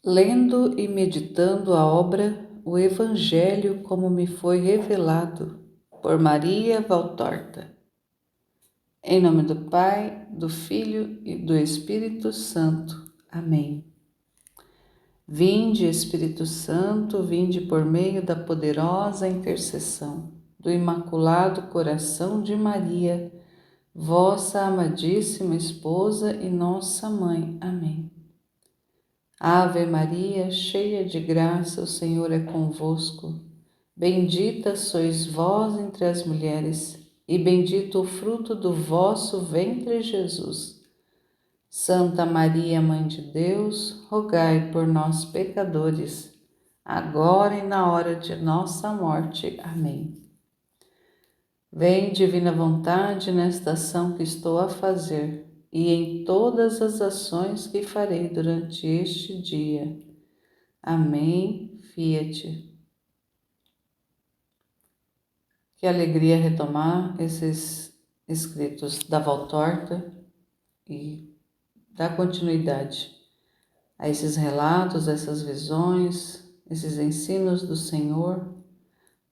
Lendo e meditando a obra O Evangelho como me foi revelado, por Maria Valtorta. Em nome do Pai, do Filho e do Espírito Santo. Amém. Vinde, Espírito Santo, vinde por meio da poderosa intercessão do Imaculado Coração de Maria, vossa amadíssima esposa e nossa mãe. Amém. Ave Maria, cheia de graça, o Senhor é convosco. Bendita sois vós entre as mulheres, e bendito o fruto do vosso ventre, Jesus. Santa Maria, Mãe de Deus, rogai por nós, pecadores, agora e na hora de nossa morte. Amém. Vem, divina vontade, nesta ação que estou a fazer, e em todas as ações que farei durante este dia. Amém. Fiat. Que alegria retomar esses escritos da Valtorta e dar continuidade a esses relatos, essas visões, esses ensinos do Senhor,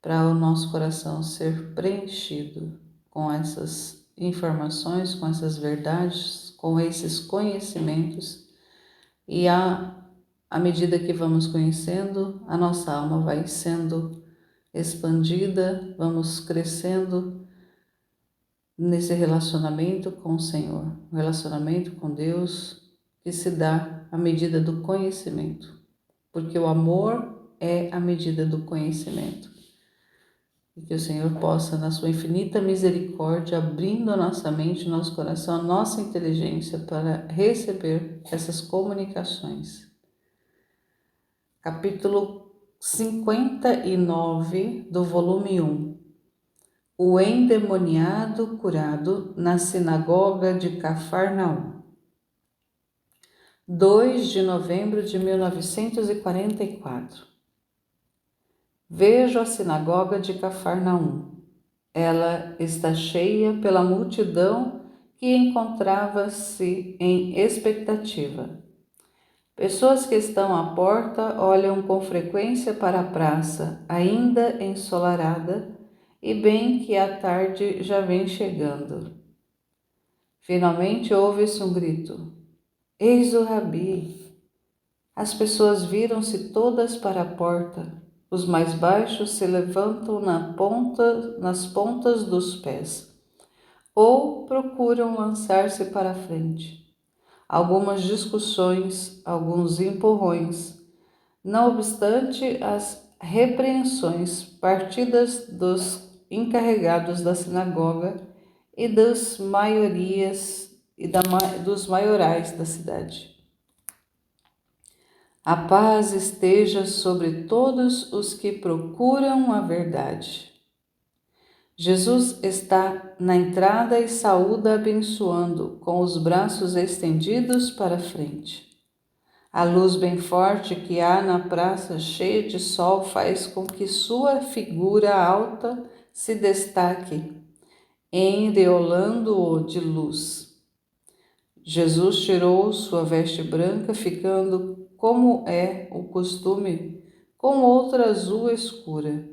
para o nosso coração ser preenchido com essas informações, com essas verdades, com esses conhecimentos, e à medida que vamos conhecendo, a nossa alma vai sendo expandida, vamos crescendo nesse relacionamento com o Senhor, o relacionamento com Deus que se dá à medida do conhecimento, porque o amor é a medida do conhecimento. E que o Senhor possa, na sua infinita misericórdia, abrindo a nossa mente, o nosso coração, a nossa inteligência para receber essas comunicações. Capítulo 59 do volume 1. O endemoniado curado na sinagoga de Cafarnaum. 2 de novembro de 1944. Vejo a sinagoga de Cafarnaum. Ela está cheia pela multidão que encontrava-se em expectativa. Pessoas que estão à porta olham com frequência para a praça, ainda ensolarada, e bem que a tarde já vem chegando. Finalmente ouve-se um grito: Eis o Rabi! As pessoas viram-se todas para a porta. Os mais baixos se levantam nas pontas dos pés, ou procuram lançar-se para a frente. Algumas discussões, alguns empurrões. Não obstante as repreensões partidas dos encarregados da sinagoga e dos maiorais da cidade. A paz esteja sobre todos os que procuram a verdade. Jesus está na entrada e saúda abençoando, com os braços estendidos para a frente. A luz bem forte que há na praça cheia de sol faz com que sua figura alta se destaque, enreolando-o de luz. Jesus tirou sua veste branca, ficando, como é o costume, com outra azul escura.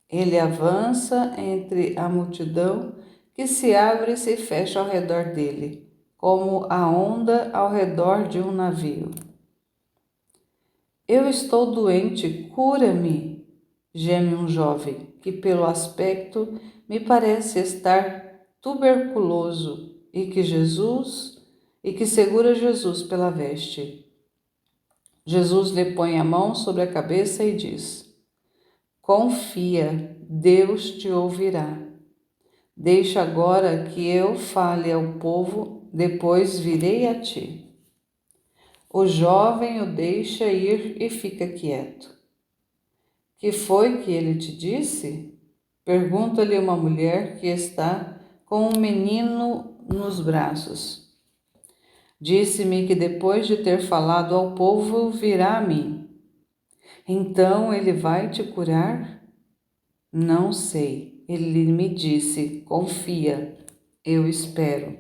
Ele avança entre a multidão que se abre e se fecha ao redor dele, como a onda ao redor de um navio. Eu estou doente, cura-me, geme um jovem, que pelo aspecto me parece estar tuberculoso e que segura Jesus pela veste. Jesus lhe põe a mão sobre a cabeça e diz: Confia, Deus te ouvirá. Deixa agora que eu fale ao povo, depois virei a ti. O jovem o deixa ir e fica quieto. Que foi que ele te disse? Pergunta-lhe uma mulher que está com um menino nos braços. Disse-me que depois de ter falado ao povo, virá a mim. Então ele vai te curar? Não sei. Ele me disse: confia, eu espero.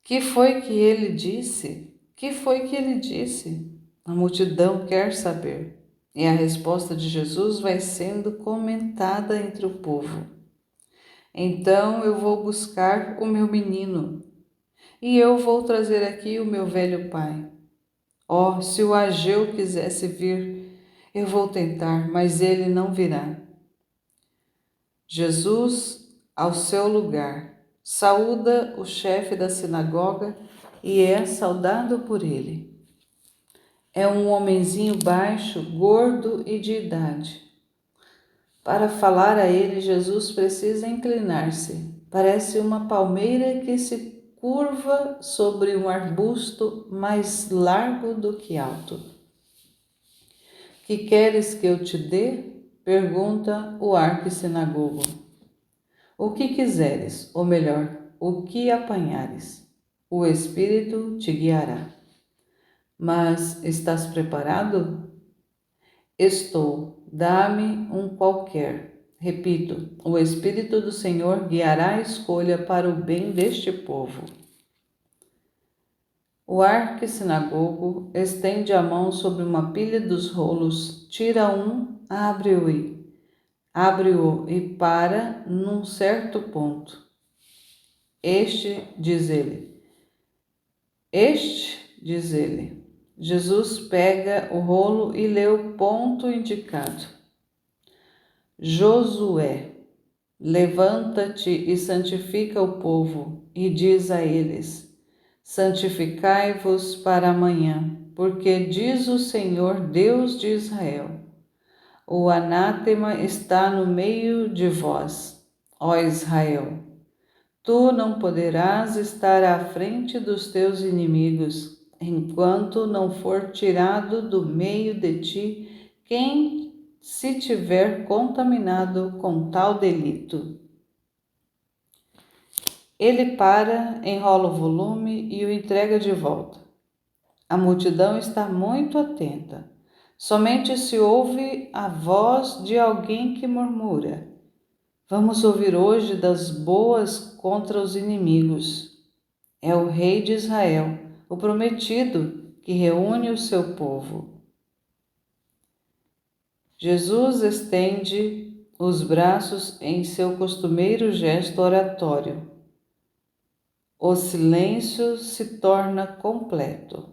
Que foi que ele disse? Que foi que ele disse? A multidão quer saber, e a resposta de Jesus vai sendo comentada entre o povo. Então eu vou buscar o meu menino, e eu vou trazer aqui o meu velho pai. Oh, se o Ageu quisesse vir, eu vou tentar, mas ele não virá. Jesus, ao seu lugar, saúda o chefe da sinagoga e é saudado por ele. É um homenzinho baixo, gordo e de idade. Para falar a ele, Jesus precisa inclinar-se. Parece uma palmeira que se curva sobre um arbusto mais largo do que alto. Que queres que eu te dê? Pergunta o arquissinagogo. O que quiseres, ou melhor, o que apanhares, o Espírito te guiará. Mas estás preparado? Estou, dá-me um qualquer. Repito, o Espírito do Senhor guiará a escolha para o bem deste povo. O arquissinagogo estende a mão sobre uma pilha dos rolos, tira um, abre-o e para num certo ponto. Este, diz ele. Jesus pega o rolo e lê o ponto indicado. Josué, levanta-te e santifica o povo, e diz a eles: santificai-vos para amanhã, porque diz o Senhor Deus de Israel: o anátema está no meio de vós, ó Israel. Tu não poderás estar à frente dos teus inimigos, enquanto não for tirado do meio de ti quem se tiver contaminado com tal delito. Ele para, enrola o volume e o entrega de volta. A multidão está muito atenta. Somente se ouve a voz de alguém que murmura: vamos ouvir hoje das boas contra os inimigos. É o rei de Israel, o prometido, que reúne o seu povo. Jesus estende os braços em seu costumeiro gesto oratório. O silêncio se torna completo.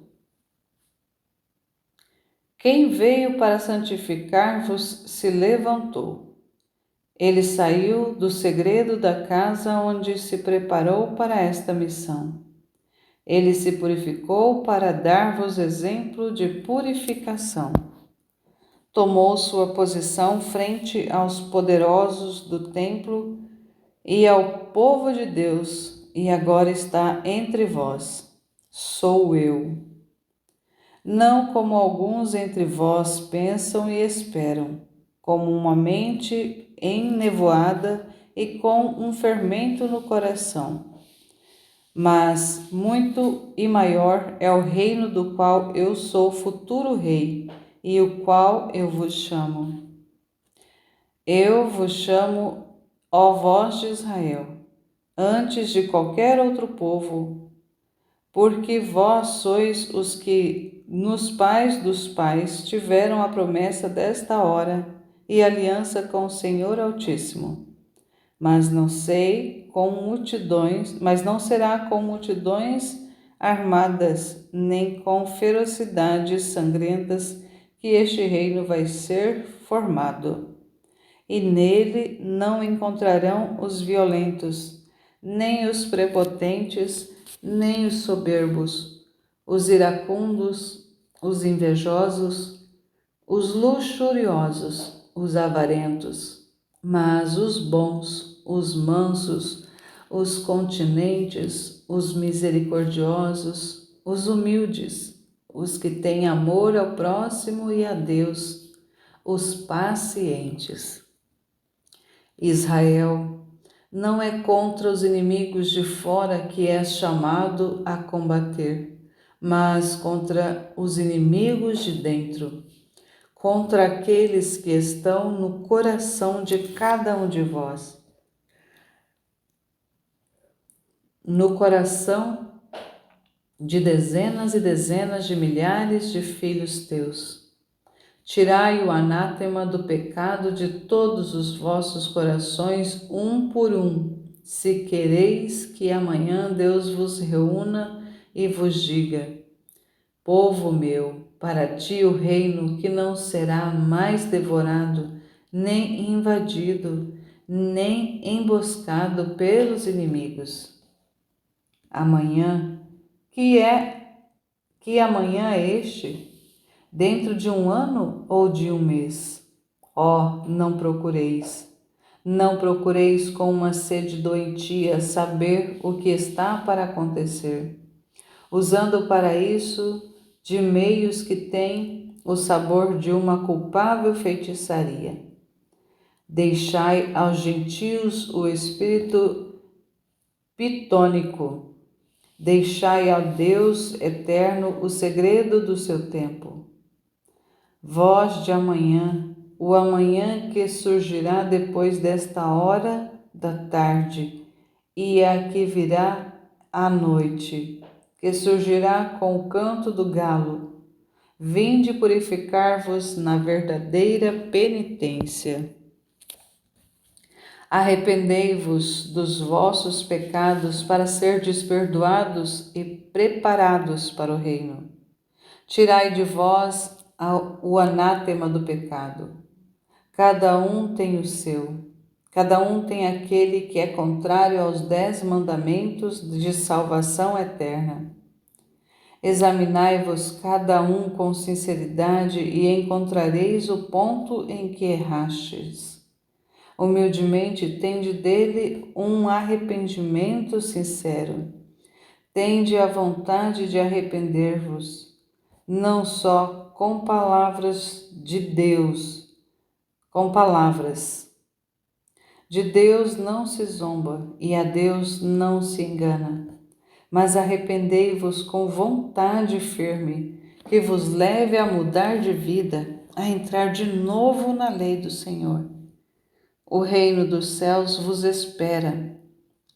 Quem veio para santificar-vos se levantou. Ele saiu do segredo da casa onde se preparou para esta missão. Ele se purificou para dar-vos exemplo de purificação. Tomou sua posição frente aos poderosos do templo e ao povo de Deus, e agora está entre vós. Sou eu. Não como alguns entre vós pensam e esperam, como uma mente ennevoada e com um fermento no coração. Mas muito e maior é o reino do qual eu sou futuro rei, e o qual eu vos chamo. Eu vos chamo, ó vós de Israel, antes de qualquer outro povo, porque vós sois os que nos pais dos pais tiveram a promessa desta hora e aliança com o Senhor Altíssimo. Mas não será com multidões armadas, nem com ferocidades sangrentas que este reino vai ser formado. E nele não encontrarão os violentos, nem os prepotentes, nem os soberbos, os iracundos, os invejosos, os luxuriosos, os avarentos, mas os bons, os mansos, os continentes, os misericordiosos, os humildes, os que têm amor ao próximo e a Deus, os pacientes. Israel, não é contra os inimigos de fora que és chamado a combater, mas contra os inimigos de dentro, contra aqueles que estão no coração de cada um de vós. No coração de dezenas e dezenas de milhares de filhos teus. Tirai o anátema do pecado de todos os vossos corações, um por um, se quereis que amanhã Deus vos reúna e vos diga: povo meu, para ti o reino que não será mais devorado, nem invadido, nem emboscado pelos inimigos. Amanhã, que amanhã é este? Dentro de um ano ou de um mês? Ó, não procureis com uma sede doentia saber o que está para acontecer, usando para isso de meios que têm o sabor de uma culpável feitiçaria. Deixai aos gentios o espírito pitônico, deixai ao Deus eterno o segredo do seu tempo. Voz de amanhã, o amanhã que surgirá depois desta hora da tarde, e a que virá à noite, que surgirá com o canto do galo. Vinde purificar-vos na verdadeira penitência. Arrependei-vos dos vossos pecados para serdes perdoados e preparados para o reino. Tirai de vós o anátema do pecado. Cada um tem o seu. Cada um tem aquele que é contrário aos 10 mandamentos de salvação eterna. Examinai-vos cada um com sinceridade e encontrareis o ponto em que errastes. Humildemente tende dele um arrependimento sincero. Tende a vontade de arrepender-vos, não só com palavras de Deus, com palavras. De Deus não se zomba e a Deus não se engana, mas arrependei-vos com vontade firme, que vos leve a mudar de vida, a entrar de novo na lei do Senhor. O reino dos céus vos espera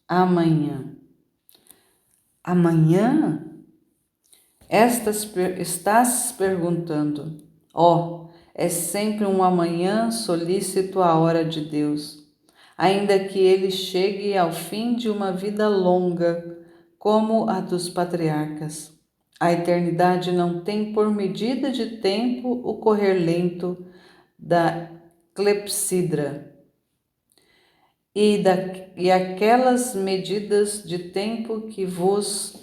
amanhã. Amanhã? Estás perguntando. É sempre um amanhã solícito à hora de Deus, ainda que ele chegue ao fim de uma vida longa, como a dos patriarcas. A eternidade não tem por medida de tempo o correr lento da clepsidra. E aquelas medidas de tempo que vós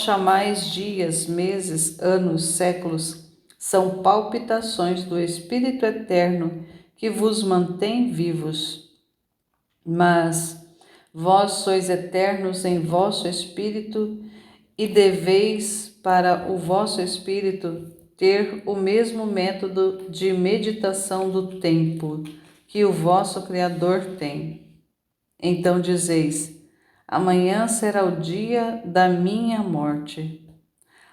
chamais dias, meses, anos, séculos, são palpitações do Espírito Eterno que vos mantém vivos. Mas vós sois eternos em vosso espírito e deveis para o vosso espírito ter o mesmo método de meditação do tempo que o vosso Criador tem. Então dizeis: amanhã será o dia da minha morte.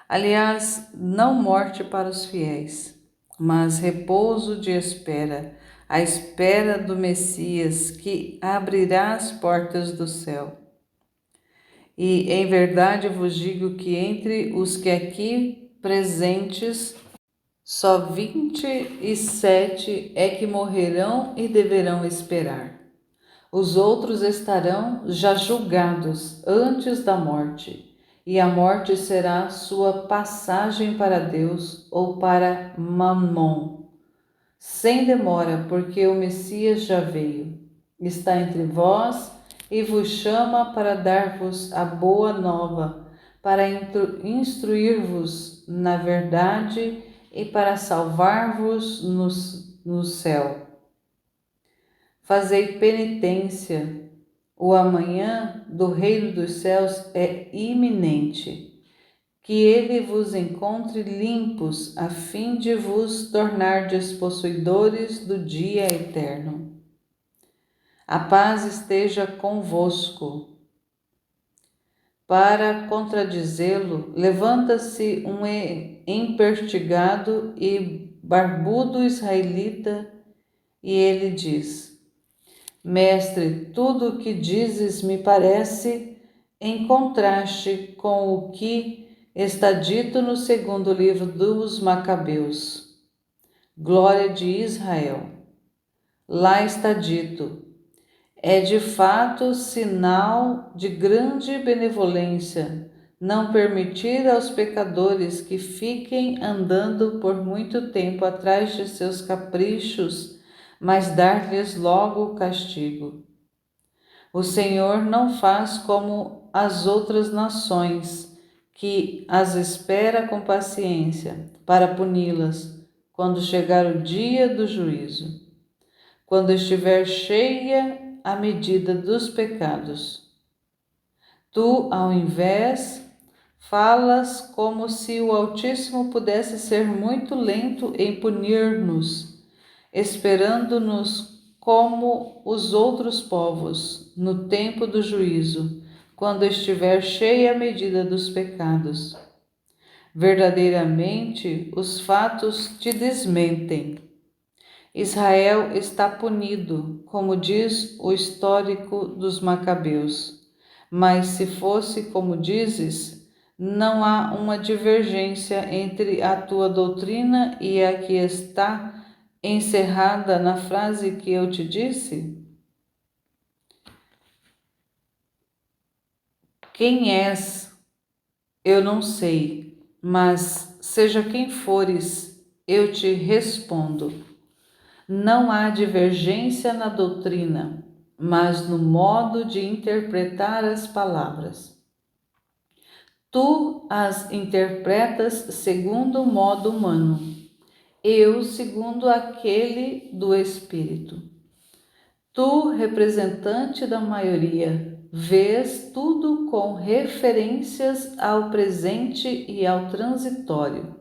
Aliás, não morte para os fiéis, mas repouso de espera, a espera do Messias que abrirá as portas do céu. E em verdade vos digo que entre os que aqui presentes, só 27 é que morrerão e deverão esperar. Os outros estarão já julgados antes da morte, e a morte será sua passagem para Deus ou para Mamon. Sem demora, porque o Messias já veio, está entre vós e vos chama para dar-vos a boa nova, para instruir-vos na verdade e para salvar-vos no céu. Fazei penitência, o amanhã do reino dos céus é iminente. Que ele vos encontre limpos, a fim de vos tornardes possuidores do dia eterno. A paz esteja convosco. Para contradizê-lo, levanta-se um empertigado e barbudo israelita, e ele diz: Mestre, tudo o que dizes me parece em contraste com o que Está dito no segundo livro dos Macabeus. Glória de Israel. Lá está dito: é de fato sinal de grande benevolência não permitir aos pecadores que fiquem andando por muito tempo atrás de seus caprichos, mas dar-lhes logo o castigo. O Senhor não faz como as outras nações, que as espera com paciência para puni-las quando chegar o dia do juízo, quando estiver cheia a medida dos pecados. Tu, ao invés, falas como se o Altíssimo pudesse ser muito lento em punir-nos, esperando-nos como os outros povos, no tempo do juízo, quando estiver cheia a medida dos pecados. Verdadeiramente, os fatos te desmentem. Israel está punido, como diz o histórico dos Macabeus. Mas se fosse como dizes, não há uma divergência entre a tua doutrina e a que está encerrada na frase que eu te disse? Quem és? Eu não sei, mas seja quem fores, eu te respondo. Não há divergência na doutrina, mas no modo de interpretar as palavras. Tu as interpretas segundo o modo humano, eu segundo aquele do Espírito. Tu, representante da maioria, vês tudo com referências ao presente e ao transitório.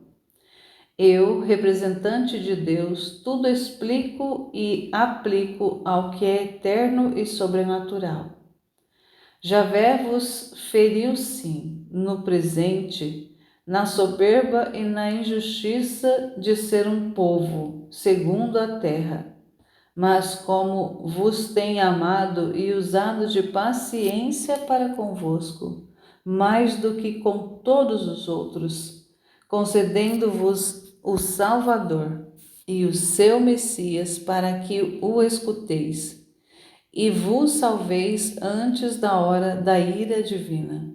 Eu, representante de Deus, tudo explico e aplico ao que é eterno e sobrenatural. Javé vos feriu sim, no presente, na soberba e na injustiça de ser um povo, segundo a terra. Mas como vos tem amado e usado de paciência para convosco, mais do que com todos os outros, concedendo-vos o Salvador e o seu Messias para que o escuteis, e vos salveis antes da hora da ira divina.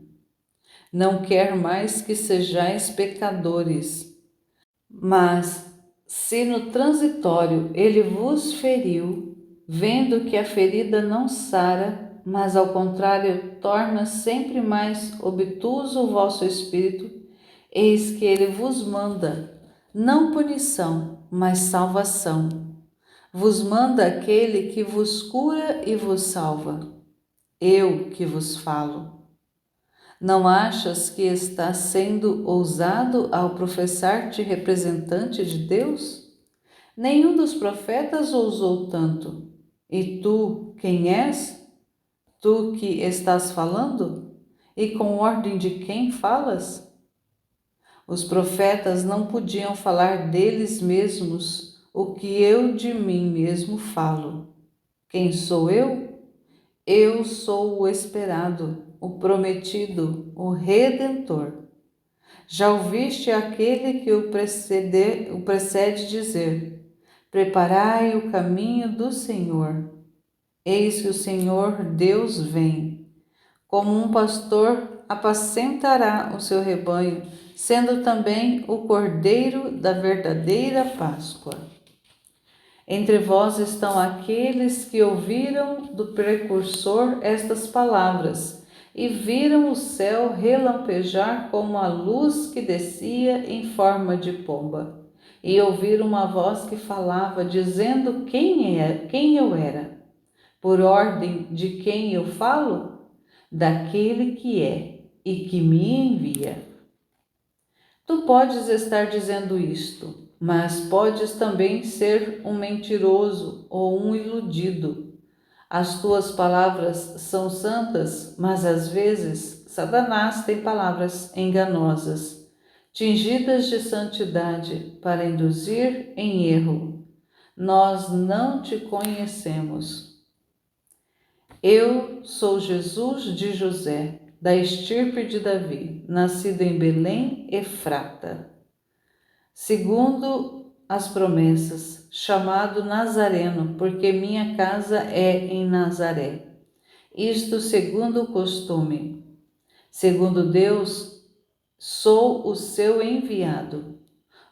Não quer mais que sejais pecadores, mas se no transitório ele vos feriu, vendo que a ferida não sara, mas ao contrário torna sempre mais obtuso o vosso espírito, eis que ele vos manda, não punição, mas salvação. Vos manda aquele que vos cura e vos salva. Eu que vos falo. Não achas que estás sendo ousado ao professar-te representante de Deus? Nenhum dos profetas ousou tanto. E tu, quem és? Tu que estás falando? E com ordem de quem falas? Os profetas não podiam falar deles mesmos o que eu de mim mesmo falo. Quem sou eu? Eu sou o esperado, o prometido, o Redentor. Já ouviste aquele que o precede dizer: preparai o caminho do Senhor. Eis que o Senhor Deus vem. Como um pastor apacentará o seu rebanho, sendo também o Cordeiro da verdadeira Páscoa. Entre vós estão aqueles que ouviram do precursor estas palavras e viram o céu relampejar como a luz que descia em forma de pomba, e ouviram uma voz que falava, dizendo quem eu era. Por ordem de quem eu falo? Daquele que é e que me envia. Tu podes estar dizendo isto, mas podes também ser um mentiroso ou um iludido. As tuas palavras são santas, mas às vezes Satanás tem palavras enganosas, tingidas de santidade, para induzir em erro. Nós não te conhecemos. Eu sou Jesus de José, da estirpe de Davi, nascido em Belém, Efrata, segundo as promessas, chamado Nazareno, porque minha casa é em Nazaré. Isto segundo o costume. Segundo Deus, sou o seu enviado.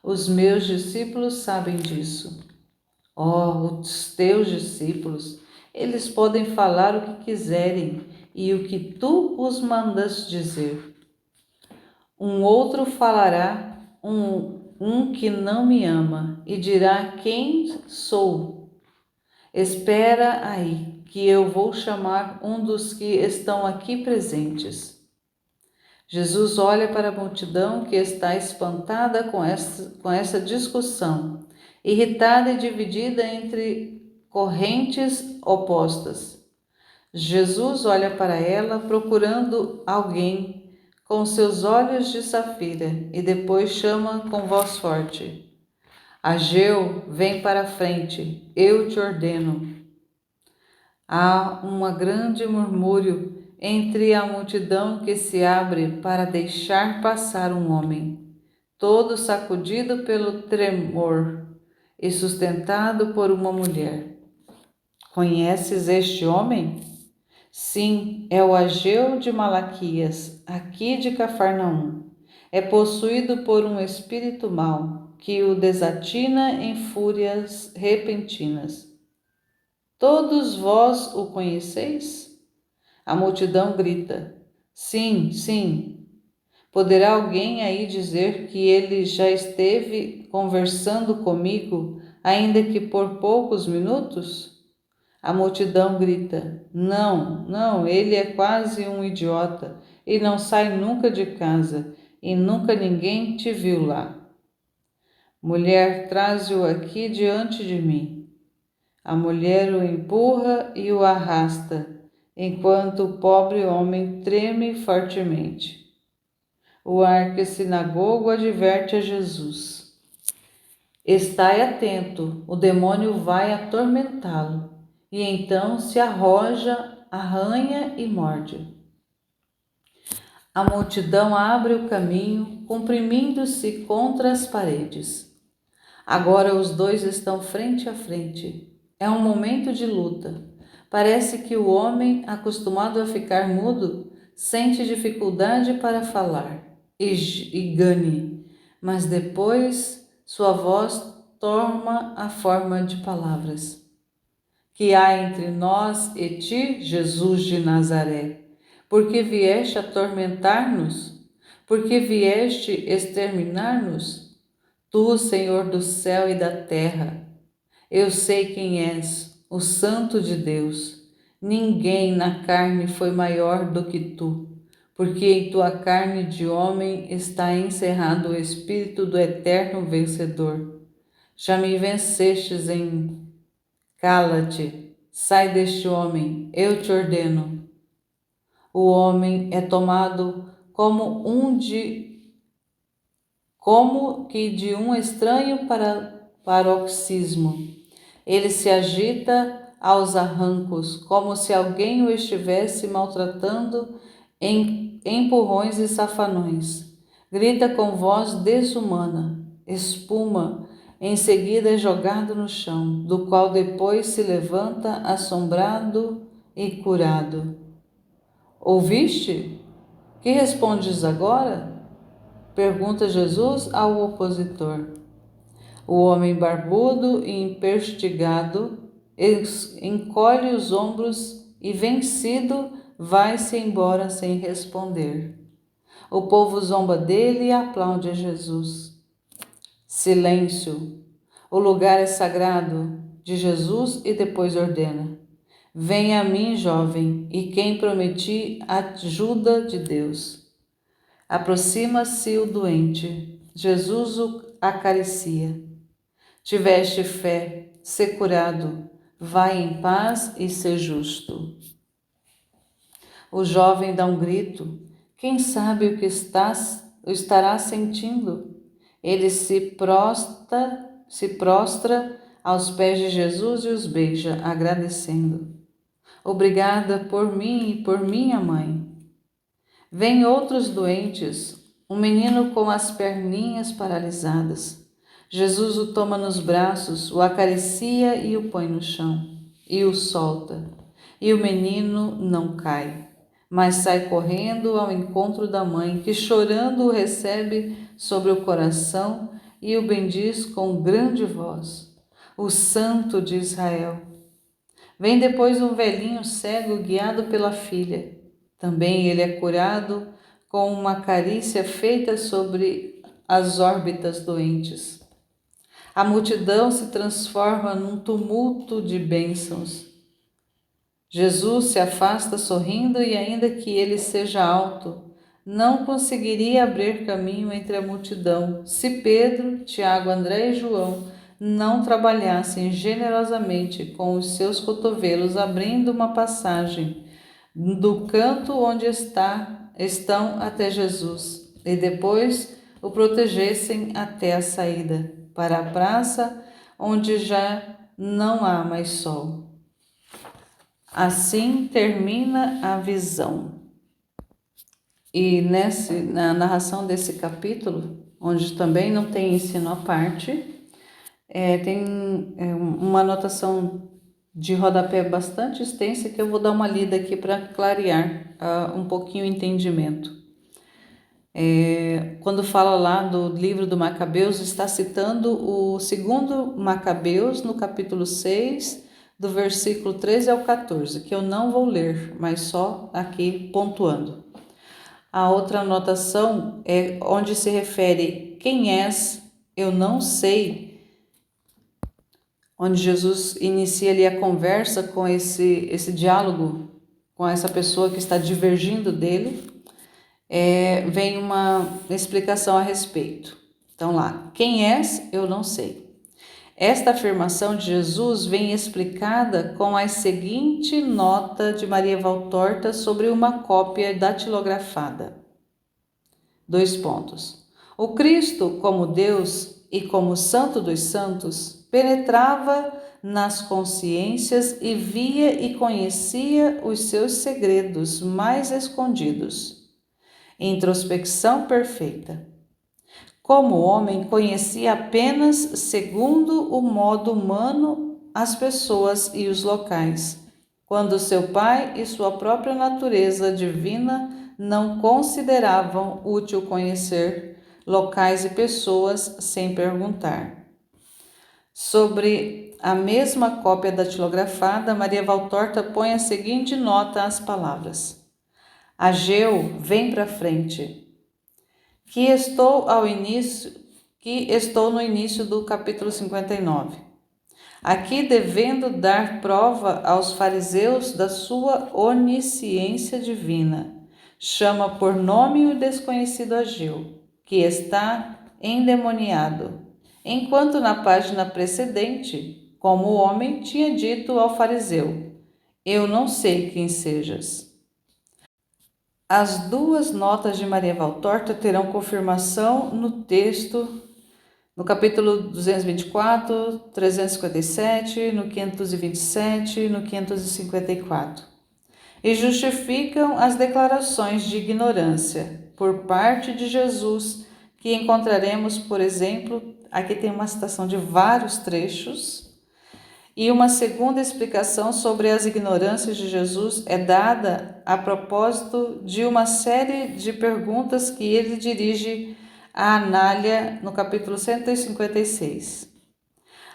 Os meus discípulos sabem disso. Oh, os teus discípulos, eles podem falar o que quiserem e o que tu os mandas dizer. Um outro falará, um que não me ama, e dirá quem sou. Espera aí, que eu vou chamar um dos que estão aqui presentes. Jesus olha para a multidão que está espantada com essa discussão, irritada e dividida entre correntes opostas. Jesus olha para ela procurando alguém com seus olhos de safira e depois chama com voz forte: Ageu, vem para a frente, eu te ordeno. Há um grande murmúrio entre a multidão que se abre para deixar passar um homem, todo sacudido pelo tremor e sustentado por uma mulher. Conheces este homem? Sim, é o Ageu de Malaquias, aqui de Cafarnaum. É possuído por um espírito mau, que o desatina em fúrias repentinas. Todos vós o conheceis? A multidão grita: sim, sim. Poderá alguém aí dizer que ele já esteve conversando comigo, ainda que por poucos minutos? A multidão grita: não, não, ele é quase um idiota e não sai nunca de casa e nunca ninguém te viu lá. Mulher, traze-o aqui diante de mim. A mulher o empurra e o arrasta, enquanto o pobre homem treme fortemente. O arquissinagogo adverte a Jesus: estai atento, o demônio vai atormentá-lo. E então se arroja, arranha e morde. A multidão abre o caminho, comprimindo-se contra as paredes. Agora os dois estão frente a frente. É um momento de luta. Parece que o homem, acostumado a ficar mudo, sente dificuldade para falar e gane, mas depois sua voz toma a forma de palavras. Que há entre nós e ti, Jesus de Nazaré? Porque vieste atormentar-nos? Porque vieste exterminar-nos? Tu, Senhor do céu e da terra, eu sei quem és, o Santo de Deus. Ninguém na carne foi maior do que tu, porque em tua carne de homem está encerrado o Espírito do eterno vencedor. Já me vencestes em Cala-te, sai deste homem, eu te ordeno. O homem é tomado como que de um estranho paroxismo. Ele se agita aos arrancos, como se alguém o estivesse maltratando em empurrões e safanões. Grita com voz desumana, espuma. Em seguida é jogado no chão, do qual depois se levanta assombrado e curado. Ouviste? Que respondes agora? Pergunta Jesus ao opositor. O homem barbudo e empertigado encolhe os ombros e, vencido, vai-se embora sem responder. O povo zomba dele e aplaude a Jesus. Silêncio! O lugar é sagrado, de Jesus, e depois ordena: venha a mim, jovem, e quem prometi a ajuda de Deus. Aproxima-se o doente. Jesus o acaricia. Tiveste fé, sê curado, vai em paz e sê justo. O jovem dá um grito. Quem sabe o que estará sentindo? Ele se prostra aos pés de Jesus e os beija, agradecendo. Obrigada por mim e por minha mãe. Vêm outros doentes, um menino com as perninhas paralisadas. Jesus o toma nos braços, o acaricia e o põe no chão, e o solta. E o menino não cai, mas sai correndo ao encontro da mãe, que chorando o recebe sobre o coração e o bendiz com grande voz. O Santo de Israel. Vem depois um velhinho cego guiado pela filha. Também ele é curado com uma carícia feita sobre as órbitas doentes. A multidão se transforma num tumulto de bênçãos. Jesus se afasta sorrindo e, ainda que ele seja alto, não conseguiria abrir caminho entre a multidão se Pedro, Tiago, André e João não trabalhassem generosamente com os seus cotovelos, abrindo uma passagem do canto onde estão até Jesus, e depois o protegessem até a saída, para a praça, onde já não há mais sol. Assim termina a visão. E na narração desse capítulo, onde também não tem ensino à parte, tem uma anotação de rodapé bastante extensa que eu vou dar uma lida aqui para clarear um pouquinho o entendimento. Quando fala lá do livro do Macabeus, está citando o segundo Macabeus, no capítulo 6, do versículo 13 ao 14, que eu não vou ler, mas só aqui pontuando. A outra anotação é onde se refere quem és, eu não sei, onde Jesus inicia ali a conversa com esse diálogo com essa pessoa que está divergindo dele. Vem uma explicação a respeito. Então lá, quem és, eu não sei. Esta afirmação de Jesus vem explicada com a seguinte nota de Maria Valtorta sobre uma cópia datilografada. 2 pontos. O Cristo, como Deus e como Santo dos Santos, penetrava nas consciências e via e conhecia os seus segredos mais escondidos. Introspecção perfeita. Como homem, conhecia apenas, segundo o modo humano, as pessoas e os locais, quando seu pai e sua própria natureza divina não consideravam útil conhecer locais e pessoas sem perguntar. Sobre a mesma cópia datilografada, Maria Valtorta põe a seguinte nota às palavras: Ageu, vem para frente. Que estou no início do capítulo 59. Aqui devendo dar prova aos fariseus da sua onisciência divina, chama por nome o desconhecido Ageu, que está endemoniado, enquanto na página precedente, como homem, tinha dito ao fariseu: eu não sei quem sejas. As duas notas de Maria Valtorta terão confirmação no texto, no capítulo 224, 357, no 527 e no 554, e justificam as declarações de ignorância por parte de Jesus, que encontraremos, por exemplo, aqui tem uma citação de vários trechos, e uma segunda explicação sobre as ignorâncias de Jesus é dada a propósito de uma série de perguntas que ele dirige a Anália no capítulo 156.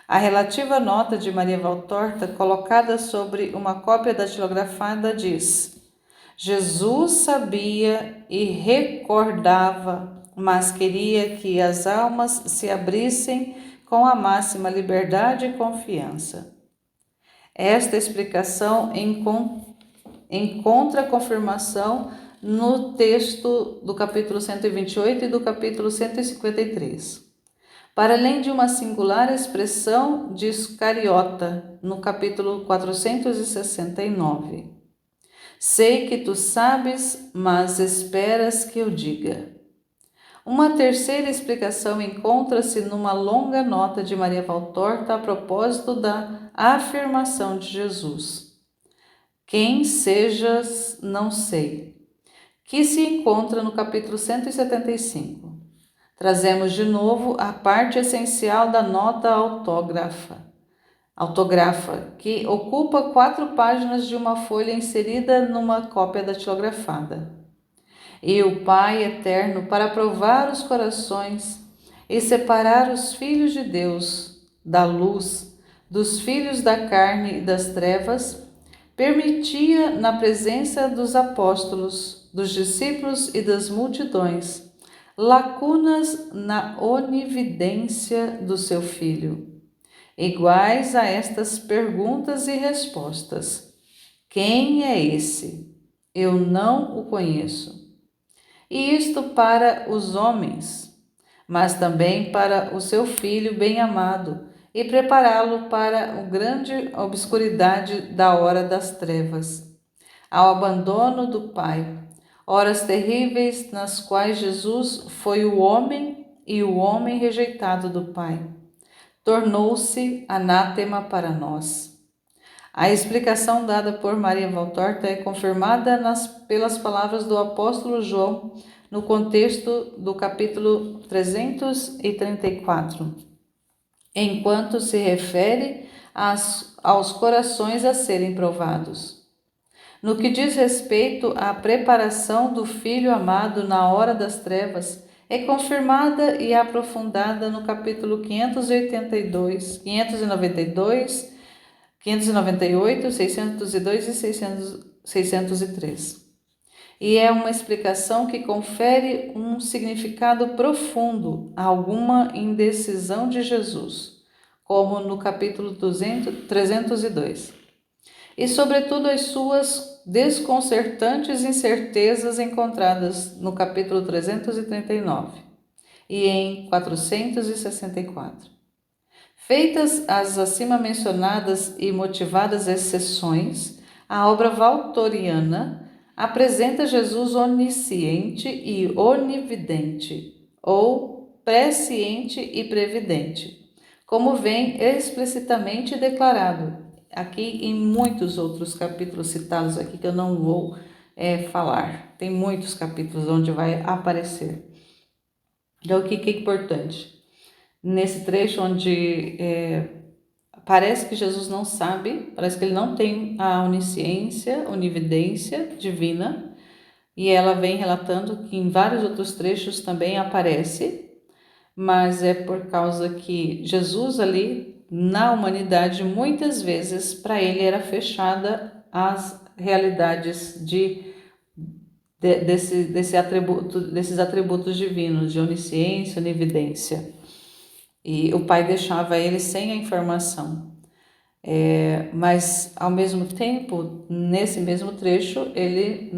A relativa nota de Maria Valtorta, colocada sobre uma cópia datilografada, diz: Jesus sabia e recordava, mas queria que as almas se abrissem com a máxima liberdade e confiança. Esta explicação encontra confirmação no texto do capítulo 128 e do capítulo 153. Para além de uma singular expressão de Iscariota, no capítulo 469. Sei que tu sabes, mas esperas que eu diga. Uma terceira explicação encontra-se numa longa nota de Maria Valtorta a propósito da afirmação de Jesus: quem sejas, não sei. que se encontra no capítulo 175. Trazemos de novo a parte essencial da nota autografa, que ocupa 4 páginas de uma folha inserida numa cópia datilografada. E o Pai eterno, para provar os corações e separar os filhos de Deus da luz, dos filhos da carne e das trevas, permitia, na presença dos apóstolos, dos discípulos e das multidões, lacunas na onividência do seu Filho, iguais a estas perguntas e respostas. Quem é esse? Eu não o conheço. E isto para os homens, mas também para o seu Filho bem-amado, e prepará-lo para a grande obscuridade da hora das trevas, ao abandono do Pai, horas terríveis nas quais Jesus foi o homem e o homem rejeitado do Pai. Tornou-se anátema para nós. A explicação dada por Maria Valtorta é confirmada pelas palavras do apóstolo João no contexto do capítulo 334, enquanto se refere aos corações a serem provados. No que diz respeito à preparação do Filho amado na hora das trevas, é confirmada e aprofundada no capítulo 582, 592, 598, 602 e 603. E é uma explicação que confere um significado profundo a alguma indecisão de Jesus, como no capítulo 302. E sobretudo as suas desconcertantes incertezas encontradas no capítulo 339 e em 464. Feitas as acima mencionadas e motivadas exceções, a obra valtoriana apresenta Jesus onisciente e onividente, ou presciente e previdente, como vem explicitamente declarado aqui em muitos outros capítulos citados aqui que eu não vou falar. Tem muitos capítulos onde vai aparecer. Então, o que é importante? Nesse trecho onde parece que Jesus não sabe, parece que ele não tem a onisciência, onividência divina, e ela vem relatando que em vários outros trechos também aparece, mas é por causa que Jesus ali, na humanidade, muitas vezes para ele era fechada as realidades desses atributos divinos, de onisciência, onividência. E o Pai deixava ele sem a informação. Mas, ao mesmo tempo, nesse mesmo trecho, ele,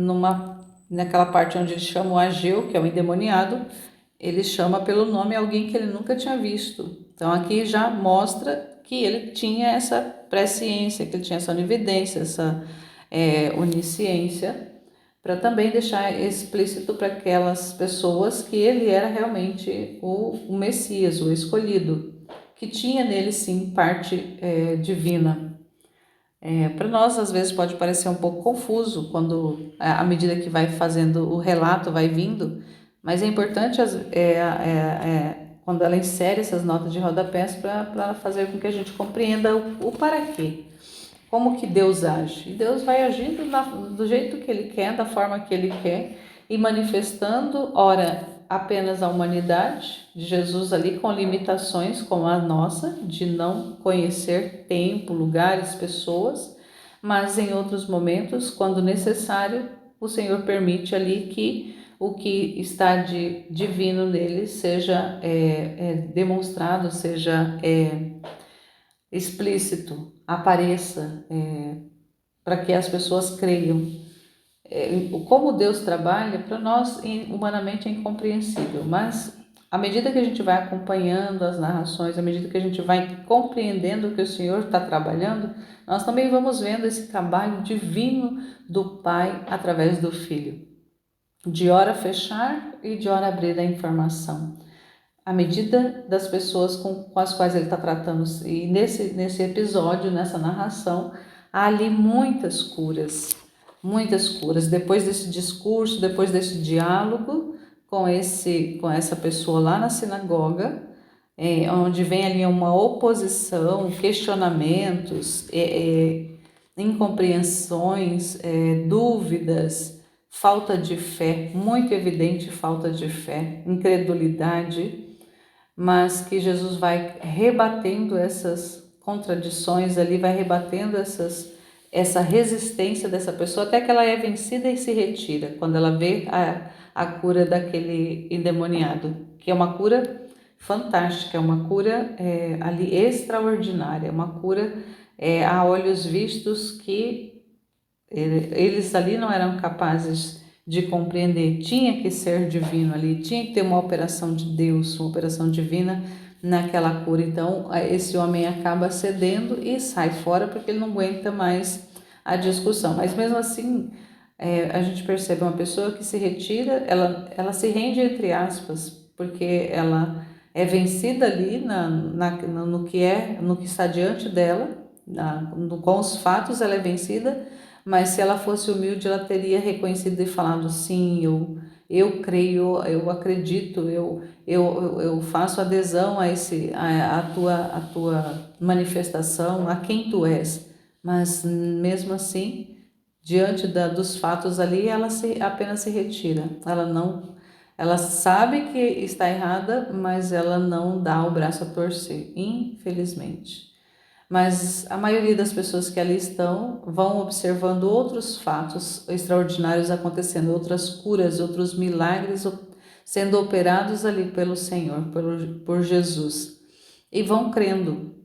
naquela parte onde ele chama o Ageu, que é o endemoniado, ele chama pelo nome alguém que ele nunca tinha visto. Então, aqui já mostra que ele tinha essa presciência, que ele tinha essa onividência, essa onisciência, para também deixar explícito para aquelas pessoas que ele era realmente o Messias, o escolhido, que tinha nele sim parte divina. Para nós, às vezes, pode parecer um pouco confuso quando, à medida que vai fazendo o relato, vai vindo, mas é importante quando ela insere essas notas de rodapés para fazer com que a gente compreenda o para quê. Como que Deus age? E Deus vai agindo do jeito que Ele quer, da forma que Ele quer, e manifestando, ora, apenas a humanidade de Jesus ali com limitações como a nossa, de não conhecer tempo, lugares, pessoas, mas em outros momentos, quando necessário, o Senhor permite ali que o que está de divino nele seja demonstrado, seja explícito, apareça, para que as pessoas creiam. Como Deus trabalha, para nós humanamente é incompreensível, mas à medida que a gente vai acompanhando as narrações, à medida que a gente vai compreendendo o que o Senhor está trabalhando, nós também vamos vendo esse trabalho divino do Pai através do Filho, de hora fechar e de hora abrir a informação, à medida das pessoas com as quais ele está tratando. E nesse episódio, nessa narração, há ali muitas curas, muitas curas. Depois desse discurso, depois desse diálogo com essa pessoa lá na sinagoga, onde vem ali uma oposição, questionamentos, incompreensões, dúvidas, falta de fé, muito evidente falta de fé, incredulidade, mas que Jesus vai rebatendo essas contradições ali, vai rebatendo essa resistência dessa pessoa até que ela é vencida e se retira, quando ela vê a cura daquele endemoniado, que é uma cura fantástica, é uma cura ali extraordinária, uma cura a olhos vistos que eles ali não eram capazes de compreender. Tinha que ser divino ali, tinha que ter uma operação de Deus, uma operação divina naquela cura. Então esse homem acaba cedendo e sai fora porque ele não aguenta mais a discussão. Mas mesmo assim a gente percebe uma pessoa que se retira, ela se rende entre aspas, porque ela é vencida ali no que está diante dela, com os fatos ela é vencida, mas se ela fosse humilde, ela teria reconhecido e falado, sim, eu creio, eu acredito, eu faço adesão a tua manifestação, a quem tu és. Mas mesmo assim, diante dos fatos ali, ela apenas se retira. Ela sabe que está errada, mas ela não dá o braço a torcer, infelizmente. Mas a maioria das pessoas que ali estão vão observando outros fatos extraordinários acontecendo, outras curas, outros milagres sendo operados ali pelo Senhor, por Jesus. E vão crendo,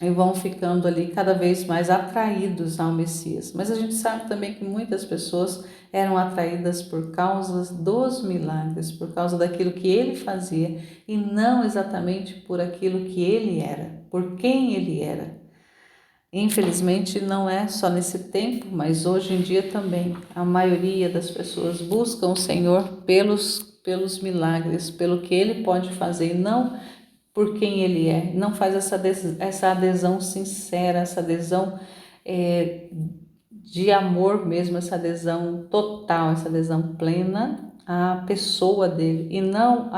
e vão ficando ali cada vez mais atraídos ao Messias. Mas a gente sabe também que muitas pessoas eram atraídas por causa dos milagres, por causa daquilo que ele fazia e não exatamente por aquilo que ele era, por quem ele era. Infelizmente não é só nesse tempo, mas hoje em dia também a maioria das pessoas buscam o Senhor pelos milagres, pelo que ele pode fazer e não por quem ele é. Não faz essa adesão sincera, essa adesão de amor mesmo, essa adesão total, essa adesão plena à pessoa dele e não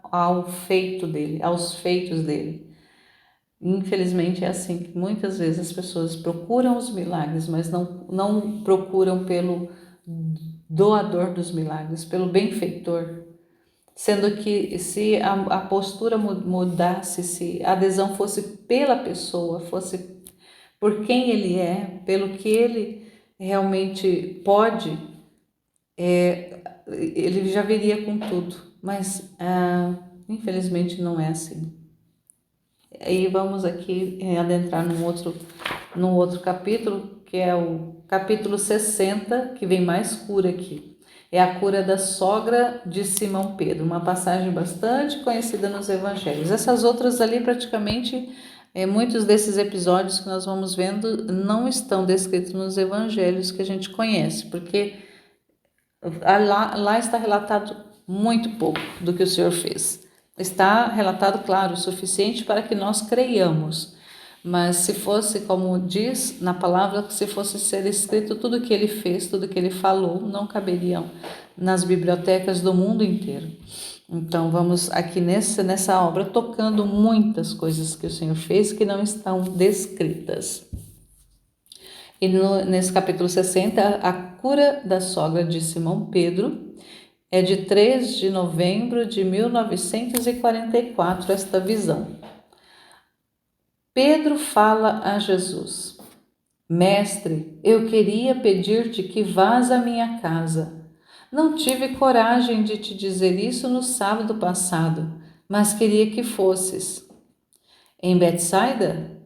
ao feito dele, aos feitos dele. Infelizmente é assim que muitas vezes as pessoas procuram os milagres, mas não procuram pelo doador dos milagres, pelo benfeitor. Sendo que se a postura mudasse, se a adesão fosse pela pessoa, fosse por quem ele é, pelo que ele realmente pode, ele já viria com tudo. Mas infelizmente não é assim. E vamos aqui adentrar num outro capítulo, que é o capítulo 60, que vem mais cura aqui. É a cura da sogra de Simão Pedro, uma passagem bastante conhecida nos evangelhos. Essas outras ali, praticamente, muitos desses episódios que nós vamos vendo não estão descritos nos evangelhos que a gente conhece, porque lá está relatado muito pouco do que o Senhor fez. Está relatado, claro, o suficiente para que nós creiamos. Mas se fosse, como diz na palavra, se fosse ser escrito tudo que ele fez, tudo que ele falou, não caberiam nas bibliotecas do mundo inteiro. Então vamos aqui nessa obra tocando muitas coisas que o Senhor fez que não estão descritas. E nesse capítulo 60, a cura da sogra de Simão Pedro, é de 3 de novembro de 1944 esta visão. Pedro fala a Jesus: Mestre, eu queria pedir-te que vás à minha casa. Não tive coragem de te dizer isso no sábado passado, mas queria que fosses. Em Betsaida?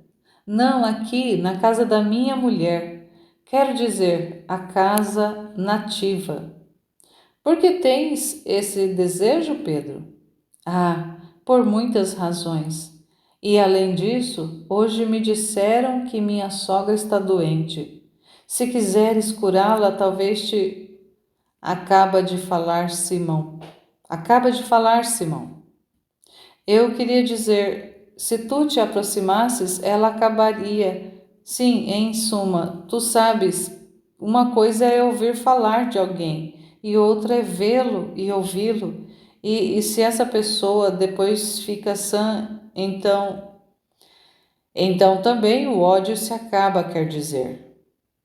Não, aqui, na casa da minha mulher. Quero dizer, a casa nativa. Por que tens esse desejo, Pedro? Por muitas razões. E além disso, hoje me disseram que minha sogra está doente. Se quiseres curá-la, talvez te... Acaba de falar, Simão. Eu queria dizer, se tu te aproximasses, ela acabaria. Sim, em suma, tu sabes uma coisa é ouvir falar de alguém e outra é vê-lo e ouvi-lo. E se essa pessoa depois fica sã, então também o ódio se acaba, quer dizer.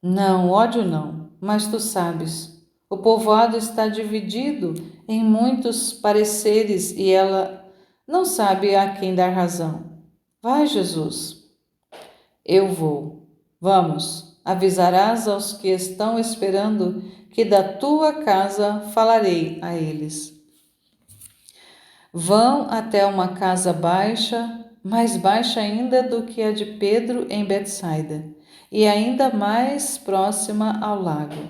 Não, ódio não, mas tu sabes, o povoado está dividido em muitos pareceres e ela não sabe a quem dar razão. Vai, Jesus. Eu vou. Vamos, avisarás aos que estão esperando que da tua casa falarei a eles. Vão até uma casa baixa, mais baixa ainda do que a de Pedro em Betsaida, e ainda mais próxima ao lago.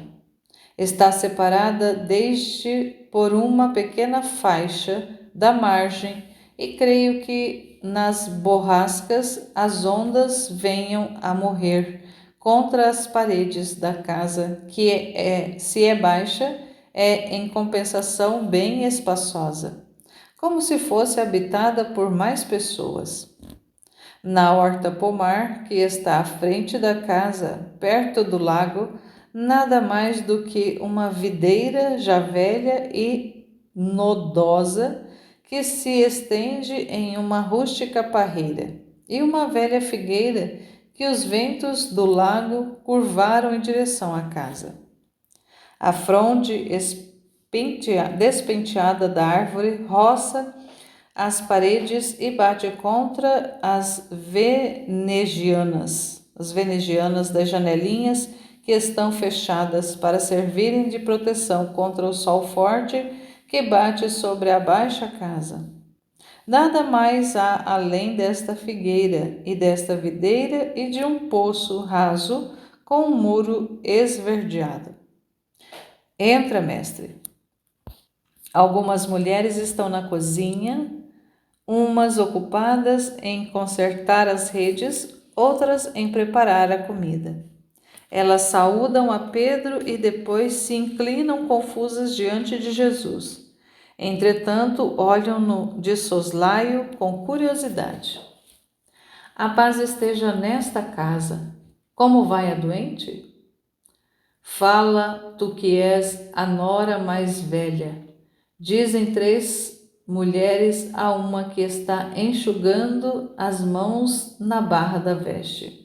Está separada desde por uma pequena faixa da margem, e creio que nas borrascas as ondas venham a morrer contra as paredes da casa, se é baixa, é em compensação bem espaçosa, como se fosse habitada por mais pessoas. Na horta pomar, que está à frente da casa, perto do lago, nada mais do que uma videira já velha e nodosa que se estende em uma rústica parreira, e uma velha figueira que os ventos do lago curvaram em direção à casa. A fronde despenteada da árvore roça as paredes e bate contra as venezianas das janelinhas que estão fechadas para servirem de proteção contra o sol forte que bate sobre a baixa casa. Nada mais há além desta figueira e desta videira e de um poço raso com um muro esverdeado. Entra, mestre. Algumas mulheres estão na cozinha, umas ocupadas em consertar as redes, outras em preparar a comida. Elas saúdam a Pedro e depois se inclinam confusas diante de Jesus. Entretanto, olham-no de soslaio com curiosidade. A paz esteja nesta casa. Como vai a doente? Fala, tu que és a nora mais velha. Dizem 3 mulheres a uma que está enxugando as mãos na barra da veste.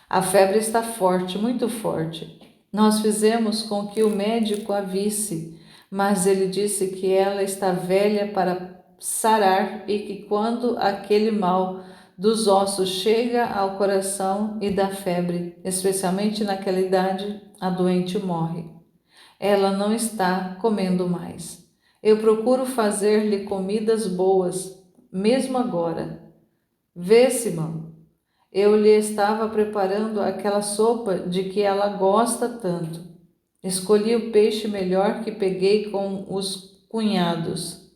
A febre está forte, muito forte. Nós fizemos com que o médico a visse, mas ele disse que ela está velha para sarar e que quando aquele mal dos ossos chega ao coração e dá febre, especialmente naquela idade, a doente morre. Ela não está comendo mais. Eu procuro fazer-lhe comidas boas, mesmo agora. Vê, Simão, eu lhe estava preparando aquela sopa de que ela gosta tanto. Escolhi o peixe melhor que peguei com os cunhados.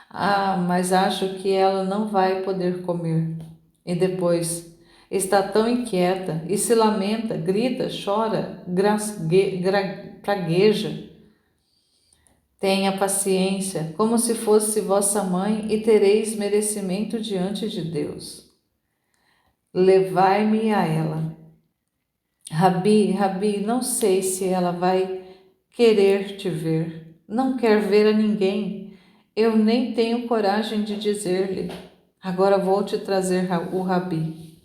Ah, mas acho que ela não vai poder comer. E depois, está tão inquieta e se lamenta, grita, chora, pragueja. Tenha paciência, como se fosse vossa mãe, e tereis merecimento diante de Deus. Levai-me a ela. Rabi, não sei se ela vai querer te ver. Não quer ver a ninguém. Eu nem tenho coragem de dizer-lhe. Agora vou te trazer o Rabi.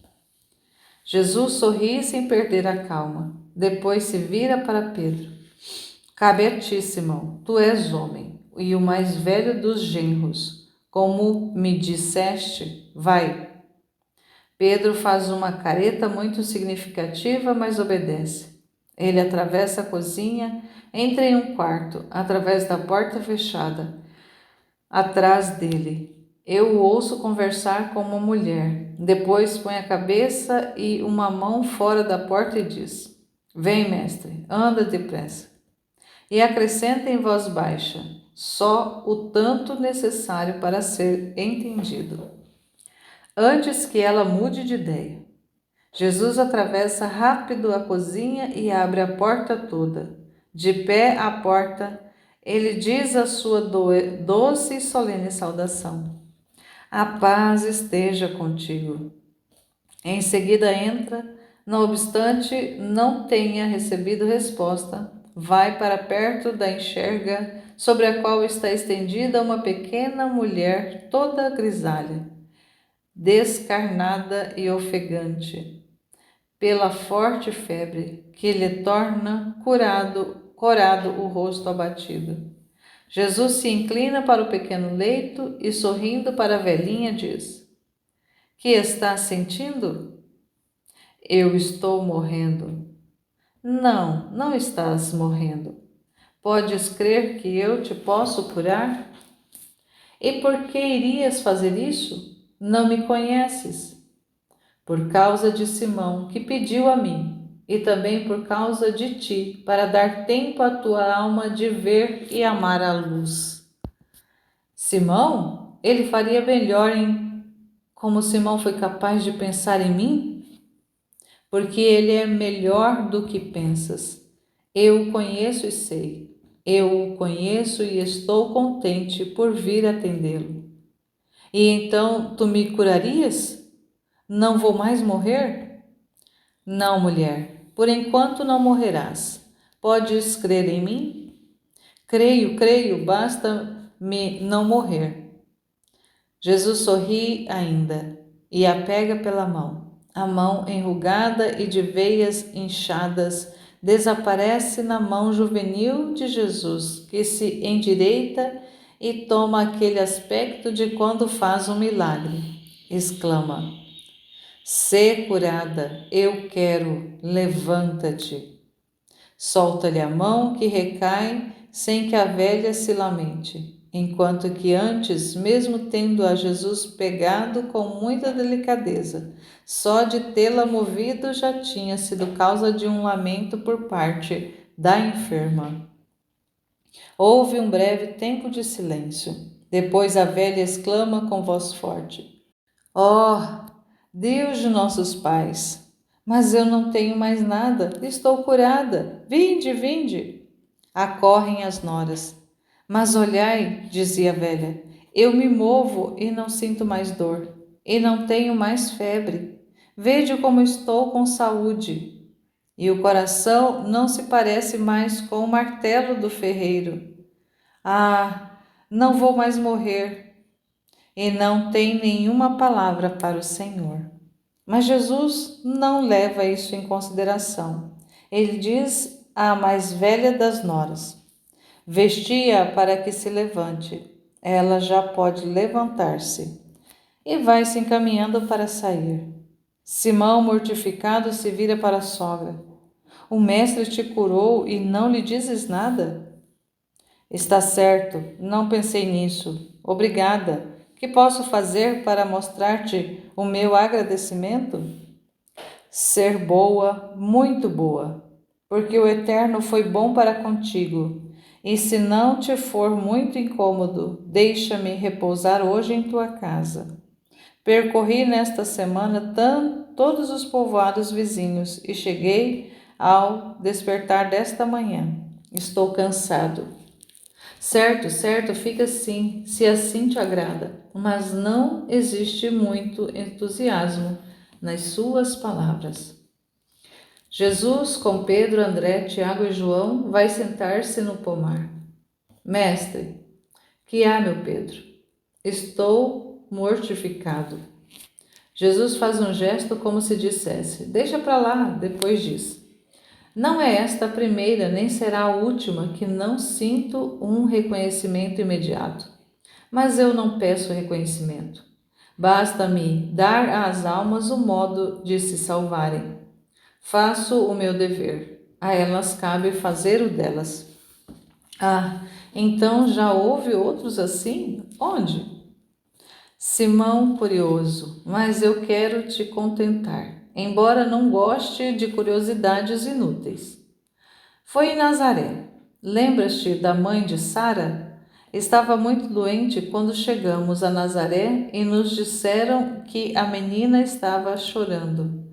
Jesus sorri sem perder a calma. Depois se vira para Pedro. Cabe a ti, Simão, tu és homem, e o mais velho dos genros. Como me disseste, vai. Pedro faz uma careta muito significativa, mas obedece. Ele atravessa a cozinha, entra em um quarto, através da porta fechada, atrás dele. Eu o ouço conversar com uma mulher. Depois põe a cabeça e uma mão fora da porta e diz: Vem, mestre, anda depressa. E acrescenta em voz baixa, só o tanto necessário para ser entendido. Antes que ela mude de ideia, Jesus atravessa rápido a cozinha e abre a porta toda. De pé à porta, ele diz a sua doce e solene saudação: A paz esteja contigo. Em seguida entra, Não obstante, não tenha recebido resposta, vai para perto da enxerga, sobre a qual está estendida uma pequena mulher toda grisalha, descarnada e ofegante, pela forte febre que lhe torna corado o rosto abatido. Jesus se inclina para o pequeno leito e, sorrindo para a velhinha, diz: Que estás sentindo? Eu estou morrendo. Não, não estás morrendo. Podes crer que eu te posso curar? E por que irias fazer isso? Não me conheces. Por causa de Simão, que pediu a mim, e também por causa de ti, para dar tempo à tua alma de ver e amar a luz. Simão? Ele faria melhor em como Simão foi capaz de pensar em mim? Porque ele é melhor do que pensas. Eu o conheço e sei. Eu o conheço e estou contente por vir atendê-lo. E então tu me curarias? Não vou mais morrer? Não, mulher, por enquanto não morrerás. Podes crer em mim? Creio, basta-me não morrer. Jesus sorri ainda e a pega pela mão. A mão enrugada e de veias inchadas desaparece na mão juvenil de Jesus, que se endireita e toma aquele aspecto de quando faz um milagre. Exclama: Sê curada, eu quero, levanta-te. Solta-lhe a mão que recai sem que a velha se lamente, enquanto que antes, mesmo tendo a Jesus pegado com muita delicadeza, só de tê-la movido já tinha sido causa de um lamento por parte da enferma. Houve um breve tempo de silêncio. Depois a velha exclama com voz forte: Oh, Deus de nossos pais! Mas eu não tenho mais nada, estou curada. Vinde, vinde. Acorrem as noras. Mas olhai, dizia a velha, eu me movo e não sinto mais dor, e não tenho mais febre. Vede como estou com saúde. E o coração não se parece mais com o martelo do ferreiro. Ah, não vou mais morrer. E não tem nenhuma palavra para o Senhor. Mas Jesus não leva isso em consideração. Ele diz à mais velha das noras: Vestia para que se levante. Ela já pode levantar-se. E vai se encaminhando para sair. Simão, mortificado, se vira para a sogra. O mestre te curou e não lhe dizes nada? Está certo, não pensei nisso. Obrigada. Que posso fazer para mostrar-te o meu agradecimento? Ser boa, muito boa, porque o Eterno foi bom para contigo. E se não te for muito incômodo, deixa-me repousar hoje em tua casa. Percorri nesta semana todos os povoados vizinhos e cheguei ao despertar desta manhã. Estou cansado. Certo, certo, fica assim, se assim te agrada, mas não existe muito entusiasmo nas suas palavras. Jesus, com Pedro, André, Tiago e João, vai sentar-se no pomar. Mestre, que há, meu Pedro? Estou mortificado. Jesus faz um gesto como se dissesse: Deixa para lá, depois diz. Não é esta a primeira, nem será a última que não sinto um reconhecimento imediato. Mas eu não peço reconhecimento. Basta-me dar às almas o modo de se salvarem. Faço o meu dever. A elas cabe fazer o delas. Ah, então já houve outros assim? Onde? Simão curioso, mas eu quero te contentar, embora não goste de curiosidades inúteis. Foi em Nazaré. Lembras-te da mãe de Sara? Estava muito doente quando chegamos a Nazaré e nos disseram que a menina estava chorando.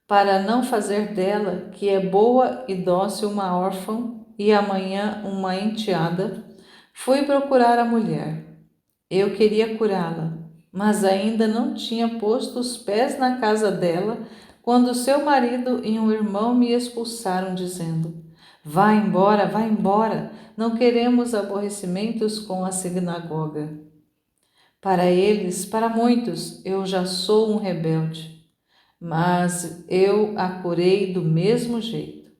Para não fazer dela, que é boa e dócil, uma órfã e amanhã uma enteada, fui procurar a mulher. Eu queria curá-la, mas ainda não tinha posto os pés na casa dela quando seu marido e um irmão me expulsaram, dizendo: vai embora, não queremos aborrecimentos com a sinagoga. Para eles, para muitos, eu já sou um rebelde, mas eu a curei do mesmo jeito,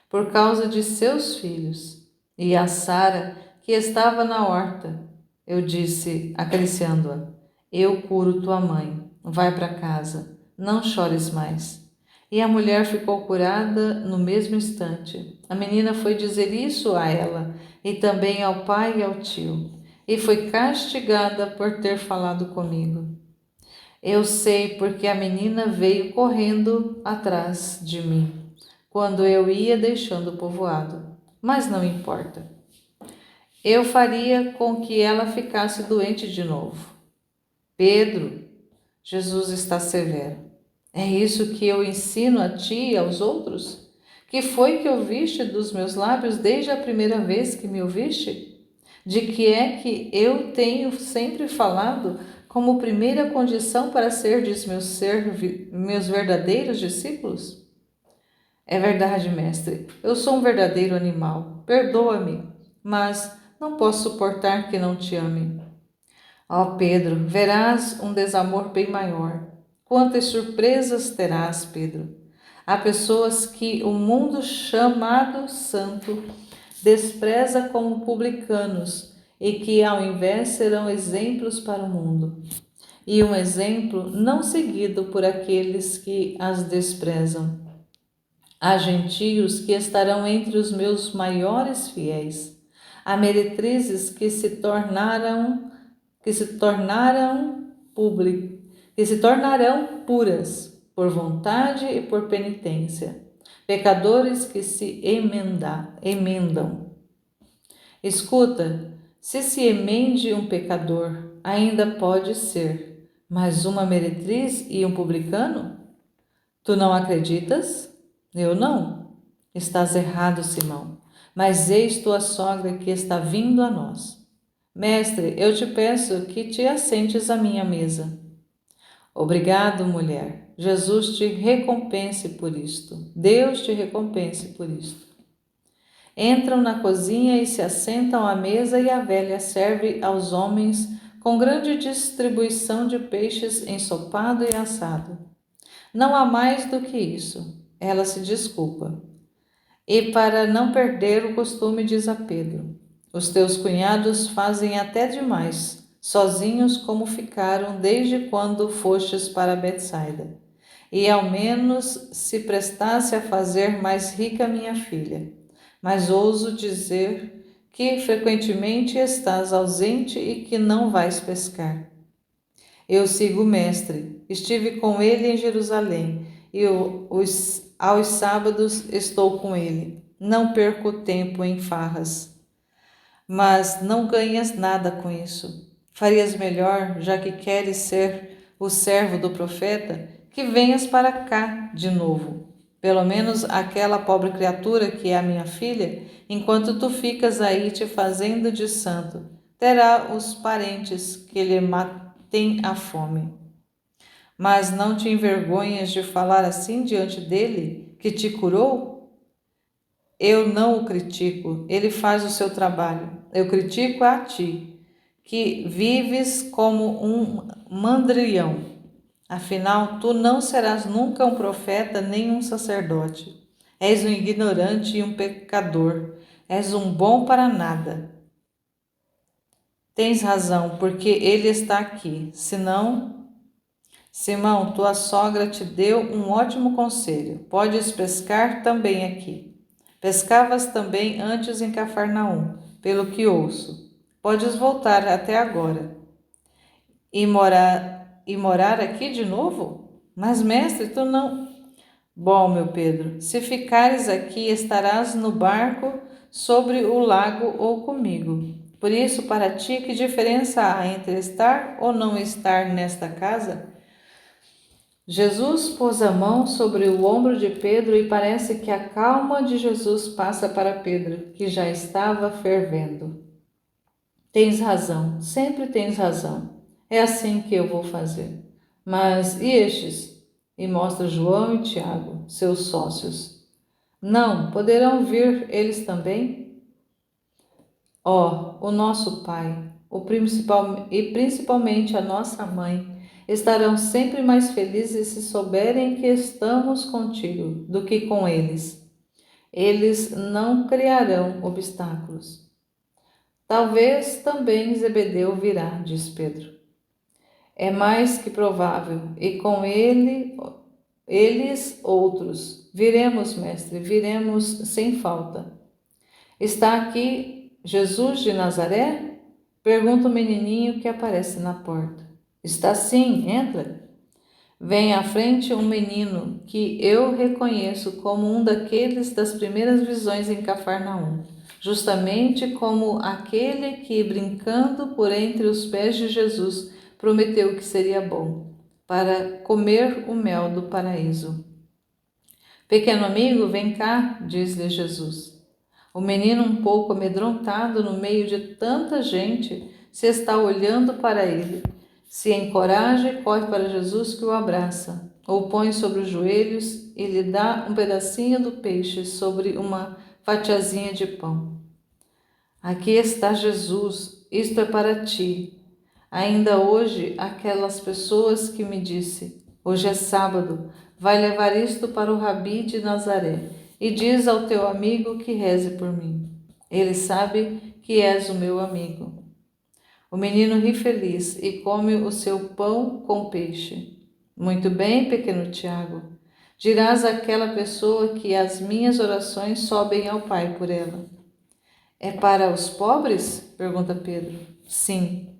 por causa de seus filhos. E a Sara, que estava na horta, eu disse, acariciando-a: eu curo tua mãe, vai para casa, não chores mais. E a mulher ficou curada no mesmo instante. A menina foi dizer isso a ela, e também ao pai e ao tio, e foi castigada por ter falado comigo. Eu sei porque a menina veio correndo atrás de mim, quando eu ia deixando o povoado. Mas não importa. Eu faria com que ela ficasse doente de novo. Pedro, Jesus está severo. É isso que eu ensino a ti e aos outros? Que foi que ouviste dos meus lábios desde a primeira vez que me ouviste? De que é que eu tenho sempre falado como primeira condição para serdes meus verdadeiros discípulos? É verdade, mestre, eu sou um verdadeiro animal. Perdoa-me, mas não posso suportar que não te ame. Ó Pedro, verás um desamor bem maior. Quantas surpresas terás, Pedro? Há pessoas que o mundo chamado santo despreza como publicanos e que, ao invés, serão exemplos para o mundo. E um exemplo não seguido por aqueles que as desprezam. Há gentios que estarão entre os meus maiores fiéis. Há meretrizes que se tornarão puras por vontade e por penitência. Pecadores que se emendam. Escuta, se emende um pecador, ainda pode ser, mas uma meretriz e um publicano? Tu não acreditas? Eu não. Estás errado, Simão. Mas eis tua sogra que está vindo a nós. Mestre, eu te peço que te assentes à minha mesa. Obrigado, mulher. Jesus te recompense por isto. Deus te recompense por isto. Entram na cozinha e se assentam à mesa, e a velha serve aos homens com grande distribuição de peixes ensopado e assado. Não há mais do que isso. Ela se desculpa. E para não perder o costume, diz a Pedro: os teus cunhados fazem até demais, sozinhos como ficaram desde quando fostes para Betsaida. E ao menos se prestasse a fazer mais rica minha filha. Mas ouso dizer que frequentemente estás ausente e que não vais pescar. Eu sigo o Mestre, estive com ele em Jerusalém, e aos sábados estou com ele. Não perco tempo em farras. Mas não ganhas nada com isso. Farias melhor, já que queres ser o servo do profeta, que venhas para cá de novo. Pelo menos aquela pobre criatura que é a minha filha, enquanto tu ficas aí te fazendo de santo, terá os parentes que lhe matem a fome. Mas não te envergonhas de falar assim diante dele, que te curou? Eu não o critico, ele faz o seu trabalho. Eu critico a ti, que vives como um mandrião. Afinal, tu não serás nunca um profeta nem um sacerdote. És um ignorante e um pecador. És um bom para nada. Tens razão, porque ele está aqui. Senão, Simão, tua sogra te deu um ótimo conselho. Podes pescar também aqui. Pescavas também antes em Cafarnaum, pelo que ouço. Podes voltar até agora e morar aqui de novo? Mas, mestre, tu não... Bom, meu Pedro, se ficares aqui, estarás no barco sobre o lago ou comigo. Por isso, para ti, que diferença há entre estar ou não estar nesta casa? Jesus pôs a mão sobre o ombro de Pedro e parece que a calma de Jesus passa para Pedro, que já estava fervendo. Tens razão, sempre tens razão. É assim que eu vou fazer. Mas e estes? e mostra João e Tiago, seus sócios. Não, poderão vir eles também? O nosso Pai, principalmente a nossa mãe, estarão sempre mais felizes se souberem que estamos contigo do que com eles. Eles não criarão obstáculos. Talvez também Zebedeu virá, diz Pedro. É mais que provável, e com eles outros. Viremos, mestre, viremos sem falta. Está aqui Jesus de Nazaré? Pergunta o menininho que aparece na porta. Está sim, entra. Vem à frente um menino que eu reconheço como um daqueles das primeiras visões em Cafarnaum, justamente como aquele que, brincando por entre os pés de Jesus, prometeu que seria bom, para comer o mel do paraíso. Pequeno amigo, vem cá, diz-lhe Jesus. O menino, um pouco amedrontado no meio de tanta gente, se está olhando para ele. Se encoraja e corre para Jesus, que o abraça, o põe sobre os joelhos e lhe dá um pedacinho do peixe sobre uma fatiazinha de pão. Aqui está Jesus, isto é para ti. Ainda hoje, aquelas pessoas que me disse, hoje é sábado, vai levar isto para o Rabi de Nazaré e diz ao teu amigo que reze por mim. Ele sabe que és o meu amigo. O menino ri feliz e come o seu pão com peixe. Muito bem, pequeno Tiago. Dirás àquela pessoa que as minhas orações sobem ao Pai por ela. É para os pobres? Pergunta Pedro. Sim.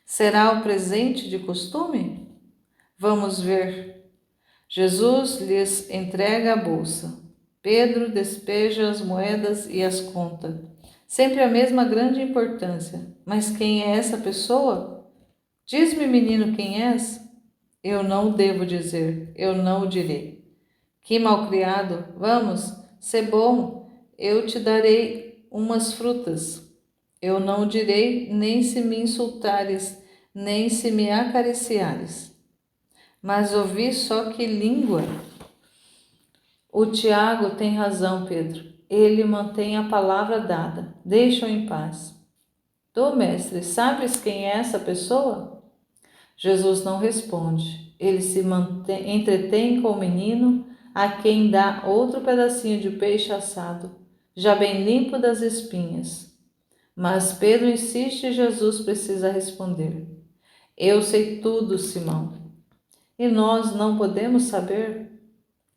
Será o presente de costume? Vamos ver. Jesus lhes entrega a bolsa. Pedro despeja as moedas e as conta. Sempre a mesma grande importância. Mas quem é essa pessoa? Diz-me, menino, quem és? Eu não devo dizer, eu não o direi. Que malcriado, vamos, sê bom, eu te darei umas frutas. Eu não o direi, nem se me insultares, nem se me acariciares. Mas ouvi só que língua. O Tiago tem razão, Pedro. Ele mantém a palavra dada. Deixa-o em paz. Tu, mestre, sabes quem é essa pessoa? Jesus não responde. Ele entretém com o menino, a quem dá outro pedacinho de peixe assado, já bem limpo das espinhas. Mas Pedro insiste e Jesus precisa responder. Eu sei tudo, Simão. E nós não podemos saber?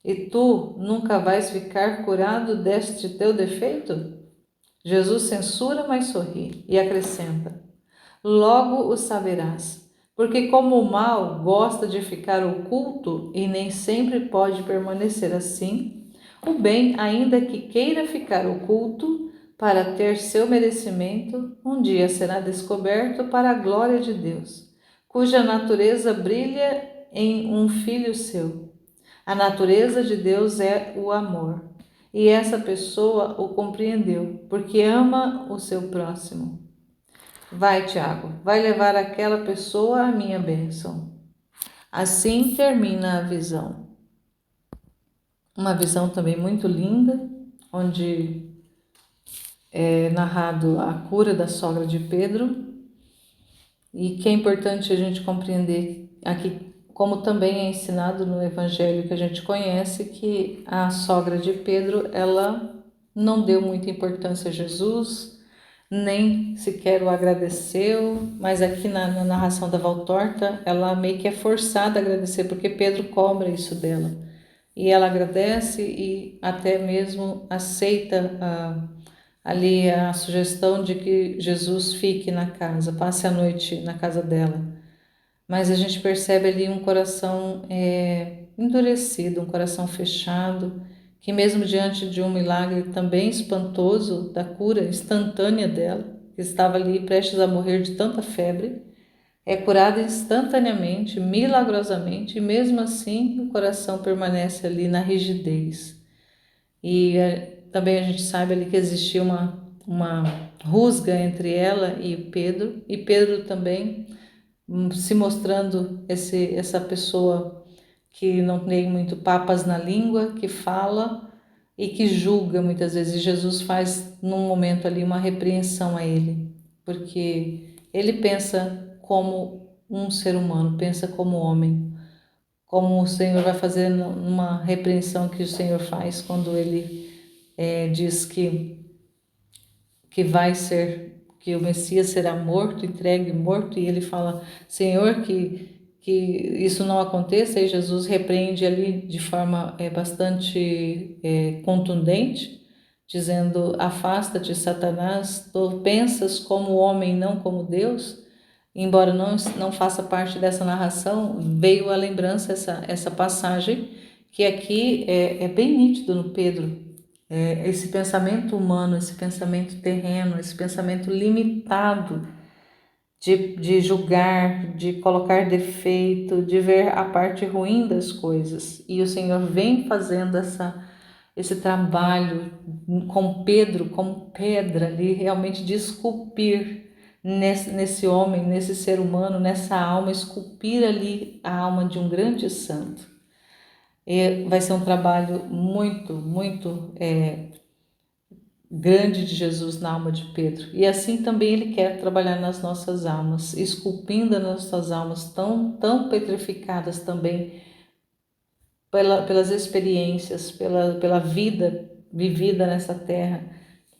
E tu nunca vais ficar curado deste teu defeito? Jesus censura, mas sorri e acrescenta: logo o saberás, porque como o mal gosta de ficar oculto e nem sempre pode permanecer assim, o bem, ainda que queira ficar oculto para ter seu merecimento, um dia será descoberto para a glória de Deus, cuja natureza brilha em um filho seu. A natureza de Deus é o amor, e essa pessoa o compreendeu, porque ama o seu próximo. Vai, Tiago, vai levar aquela pessoa a minha bênção. Assim termina a visão. Uma visão também muito linda, onde é narrado a cura da sogra de Pedro, e que é importante a gente compreender aqui, como também é ensinado no evangelho que a gente conhece, que a sogra de Pedro, ela não deu muita importância a Jesus, nem sequer o agradeceu, mas aqui na narração da Valtorta, ela meio que é forçada a agradecer, porque Pedro cobra isso dela. E ela agradece e até mesmo aceita ali a sugestão de que Jesus fique na casa, passe a noite na casa dela. Mas a gente percebe ali um coração endurecido, um coração fechado, que mesmo diante de um milagre também espantoso, da cura instantânea dela, que estava ali prestes a morrer de tanta febre, é curada instantaneamente, milagrosamente, e mesmo assim o coração permanece ali na rigidez. E também a gente sabe ali que existia uma rusga entre ela e Pedro também se mostrando essa pessoa que não tem muito papas na língua, que fala e que julga muitas vezes. E Jesus faz num momento ali uma repreensão a ele, porque ele pensa como um ser humano, pensa como homem, como o Senhor vai fazer numa repreensão que o Senhor faz quando ele diz que vai ser, que o Messias será morto, entregue morto, e ele fala, Senhor, que isso não aconteça, e Jesus repreende ali de forma bastante contundente, dizendo, afasta-te, Satanás, tu pensas como homem, não como Deus. Embora não faça parte dessa narração, veio à lembrança essa passagem, que aqui é bem nítido no Pedro, esse pensamento humano, esse pensamento terreno, esse pensamento limitado de julgar, de colocar defeito, de ver a parte ruim das coisas. E o Senhor vem fazendo esse trabalho com Pedro, como pedra ali, realmente de esculpir nesse homem, nesse ser humano, nessa alma, esculpir ali a alma de um grande santo. E vai ser um trabalho muito grande de Jesus na alma de Pedro. E assim também ele quer trabalhar nas nossas almas, esculpindo as nossas almas tão petrificadas também pelas experiências, pela vida vivida nessa terra,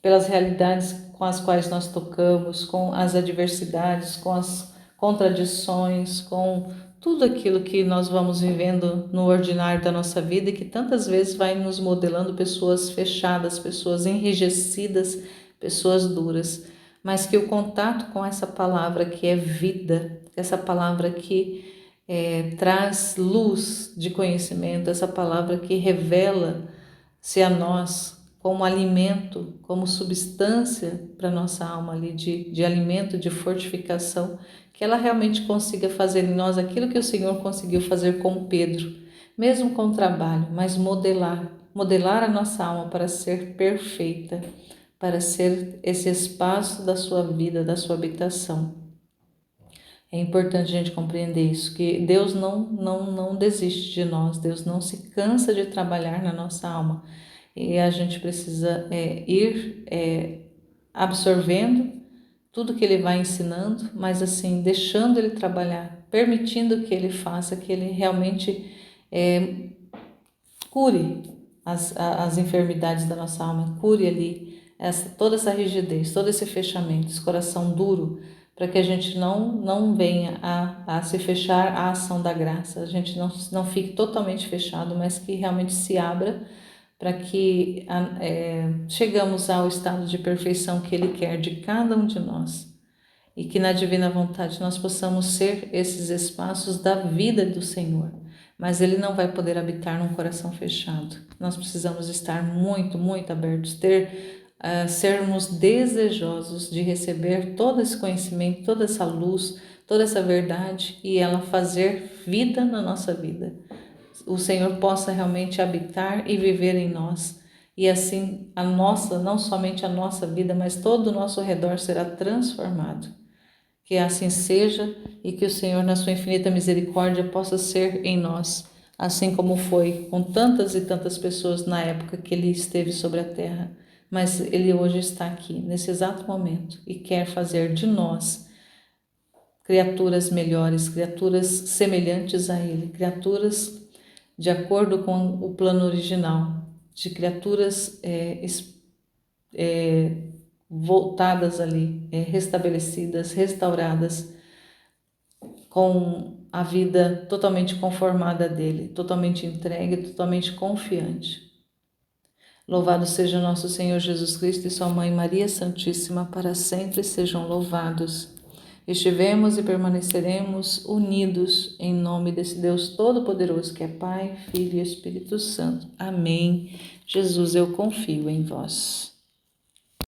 pelas realidades com as quais nós tocamos, com as adversidades, com as contradições, com tudo aquilo que nós vamos vivendo no ordinário da nossa vida e que tantas vezes vai nos modelando pessoas fechadas, pessoas enrijecidas, pessoas duras, mas que o contato com essa palavra que é vida, essa palavra que traz luz de conhecimento, essa palavra que revela-se a nós como alimento, como substância para nossa alma ali, de alimento, de fortificação, que ela realmente consiga fazer em nós aquilo que o Senhor conseguiu fazer com Pedro, mesmo com o trabalho, mas modelar a nossa alma para ser perfeita, para ser esse espaço da sua vida, da sua habitação. É importante a gente compreender isso, que Deus não desiste de nós, Deus não se cansa de trabalhar na nossa alma. E a gente precisa ir absorvendo tudo que Ele vai ensinando, mas assim, deixando Ele trabalhar, permitindo que Ele faça, que Ele realmente cure as enfermidades da nossa alma, cure ali toda essa rigidez, todo esse fechamento, esse coração duro, para que a gente não venha a se fechar à ação da graça, a gente não fique totalmente fechado, mas que realmente se abra para que chegamos ao estado de perfeição que Ele quer de cada um de nós. E que na divina vontade nós possamos ser esses espaços da vida do Senhor. Mas Ele não vai poder habitar num coração fechado. Nós precisamos estar muito abertos, sermos desejosos de receber todo esse conhecimento, toda essa luz, toda essa verdade e ela fazer vida na nossa vida. O Senhor possa realmente habitar e viver em nós. E assim não somente a nossa vida, mas todo o nosso redor será transformado. Que assim seja e que o Senhor, na sua infinita misericórdia, possa ser em nós, assim como foi com tantas e tantas pessoas na época que Ele esteve sobre a terra. Mas Ele hoje está aqui, nesse exato momento, e quer fazer de nós criaturas melhores, criaturas semelhantes a Ele, criaturas de acordo com o plano original, de criaturas voltadas ali, restabelecidas, restauradas, com a vida totalmente conformada dele, totalmente entregue, totalmente confiante. Louvado seja nosso Senhor Jesus Cristo e sua Mãe Maria Santíssima, para sempre sejam louvados. Estivemos e permaneceremos unidos em nome desse Deus Todo-Poderoso que é Pai, Filho e Espírito Santo. Amém. Jesus, eu confio em vós.